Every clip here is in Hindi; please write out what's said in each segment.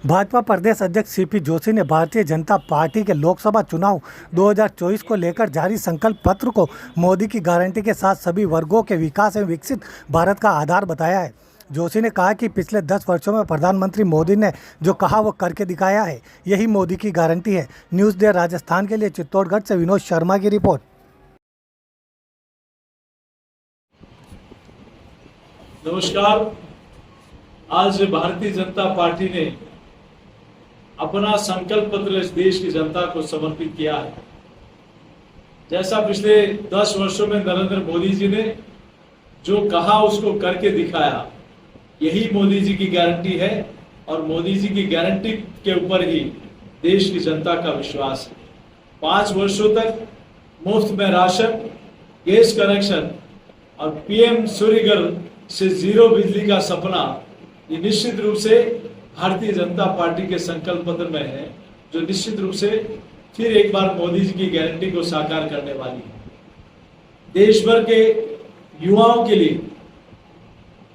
भाजपा प्रदेश अध्यक्ष सीपी जोशी ने भारतीय जनता पार्टी के लोकसभा चुनाव 2024 को लेकर जारी संकल्प पत्र को मोदी की गारंटी के साथ सभी वर्गों के विकास एवं विकसित भारत का आधार बताया है। जोशी ने कहा कि पिछले 10 वर्षों में प्रधानमंत्री मोदी ने जो कहा वो करके दिखाया है, यही मोदी की गारंटी है। न्यूज़ डे राजस्थान के लिए चित्तौड़गढ़ से विनोद शर्मा की रिपोर्ट। नमस्कार। आज भारतीय जनता पार्टी ने अपना संकल्प पत्र इस देश की जनता को समर्पित किया है। जैसा पिछले 10 वर्षों में नरेंद्र मोदी जी ने जो कहा उसको करके दिखाया, यही मोदी जी की गारंटी है और मोदी जी की गारंटी के ऊपर ही देश की जनता का विश्वास है। 5 वर्षों तक मुफ्त में राशन, गैस कनेक्शन और पीएम सूर्यघर से जीरो बिजली का सपना, ये निश्चित रूप से भारतीय जनता पार्टी के संकल्प पत्र में है, जो निश्चित रूप से फिर एक बार मोदी जी की गारंटी को साकार करने वाली है। देश भर के युवाओं के लिए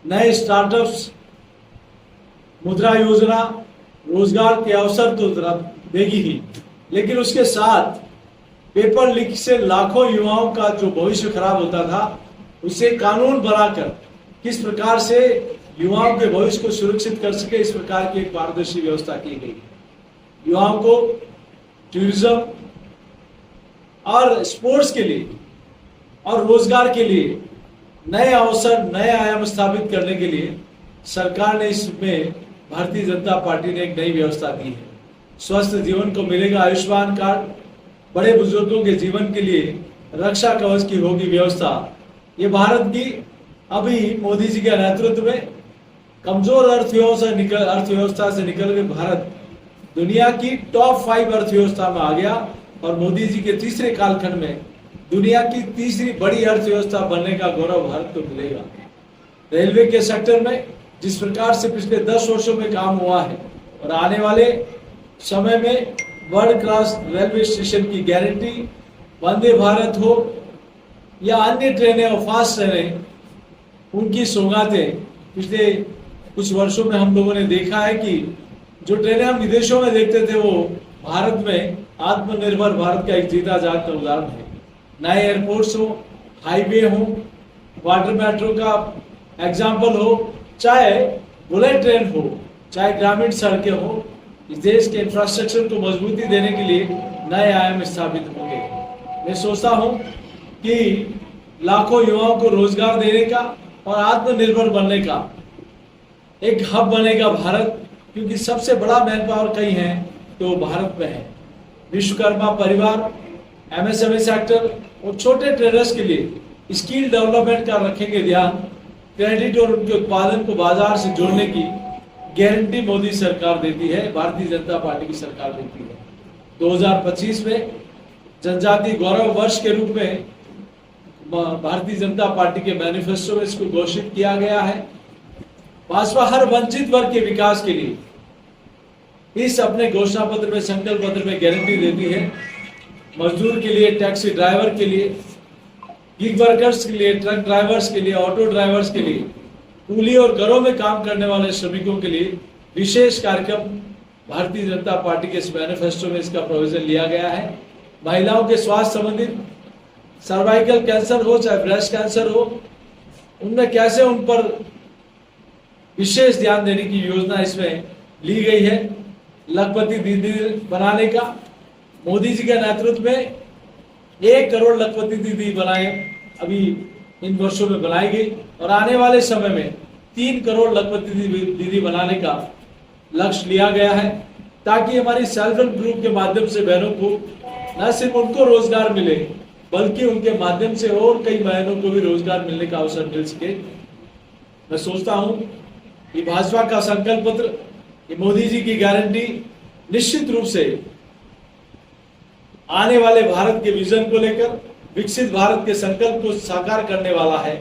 नए स्टार्टअप्स, मुद्रा योजना, रोजगार के अवसर तो देगी ही, लेकिन उसके साथ पेपर लीक से लाखों युवाओं का जो भविष्य खराब होता था, उसे कानून बनाकर किस प्रकार से युवाओं के भविष्य को सुरक्षित कर सके, इस प्रकार की एक पारदर्शी व्यवस्था की गई है। युवाओं को टूरिज्म और स्पोर्ट्स के लिए और रोजगार के लिए नए अवसर, नए आयाम स्थापित करने के लिए सरकार ने इसमें भारतीय जनता पार्टी ने एक नई व्यवस्था की है। स्वस्थ जीवन को मिलेगा आयुष्मान कार्ड, बड़े बुजुर्गों के जीवन के लिए रक्षा कवच की होगी व्यवस्था। ये भारत की अभी मोदी जी के नेतृत्व में कमजोर अर्थव्यवस्था से निकल के भारत दुनिया की टॉप 5 अर्थव्यवस्था में आ गया और मोदी जी के तीसरे कालखंड में दुनिया की तीसरी बड़ी अर्थव्यवस्था बनने का गौरव भारत को मिलेगा। रेलवे के सेक्टर में जिस प्रकार से पिछले 10 वर्षों में काम हुआ है और आने वाले समय में वर्ल्ड क्लास रेलवे स्टेशन की गारंटी, वंदे भारत हो या अन्य ट्रेनें और फास्ट ट्रेनें, उनकी सौगातें पिछले कुछ वर्षों में हम लोगों ने देखा है कि जो ट्रेनें हम विदेशों में देखते थे, वो भारत में आत्मनिर्भर भारत का एक जीता जागता उदाहरण है। नए एयरपोर्ट्स हो, हाईवे हो, वाटर मेट्रो का एग्जाम्पल हो, चाहे बुलेट ट्रेन हो, चाहे ग्रामीण सड़कें हो, इस देश के इंफ्रास्ट्रक्चर को मजबूती देने के लिए नए आयाम स्थापित होंगे। मैं सोचता हूं कि लाखों युवाओं को रोजगार देने का और आत्मनिर्भर बनने का एक हब बनेगा भारत, क्योंकि सबसे बड़ा मैन पावर कहीं है तो भारत में है। विश्वकर्मा परिवार, एमएसएमई सेक्टर और छोटे ट्रेडर्स के लिए स्किल डेवलपमेंट का रखेंगे ध्यान। क्रेडिट और उनके उत्पादन को बाजार से जोड़ने की गारंटी मोदी सरकार देती है, भारतीय जनता पार्टी की सरकार देती है। 2025 में जनजाति गौरव वर्ष के रूप में भारतीय जनता पार्टी के मैनिफेस्टो में इसको घोषित किया गया है। भाजपा हर वंचित वर्ग के विकास के लिए इस अपने घोषणा पत्र में, संकल्प पत्र में गारंटी देती है। मजदूर के लिए, टैक्सी ड्राइवर के लिए, गिग वर्कर्स के लिए, ट्रक ड्राइवर्स के लिए, ऑटो ड्राइवर्स के लिए, कूली और घरों में काम करने वाले श्रमिकों के लिए विशेष कार्यक्रम भारतीय जनता पार्टी के इस मैनिफेस्टो में इसका प्रोविजन लिया गया है। महिलाओं के स्वास्थ्य संबंधित, सर्वाइकल कैंसर हो चाहे ब्रेस्ट कैंसर हो, उनमें कैसे उन पर विशेष ध्यान देने की योजना इसमें ली गई है। लखपति दीदी बनाने का मोदी जी के नेतृत्व में 1 करोड़ लखपति दीदी बनाए, अभी इन वर्षों में बनाई गई और आने वाले समय में 3 करोड़ लखपति दीदी बनाने का लक्ष्य लिया गया है, ताकि हमारी सेल्फ हेल्प ग्रुप के माध्यम से बहनों को न सिर्फ उनको रोजगार मिले, बल्कि उनके माध्यम से और कई बहनों को भी रोजगार मिलने का अवसर मिल सके। मैं सोचता हूं कि भाजपा का संकल्प पत्र, ये मोदी जी की गारंटी निश्चित रूप से आने वाले भारत के विजन को लेकर, विकसित भारत के संकल्प को साकार करने वाला है।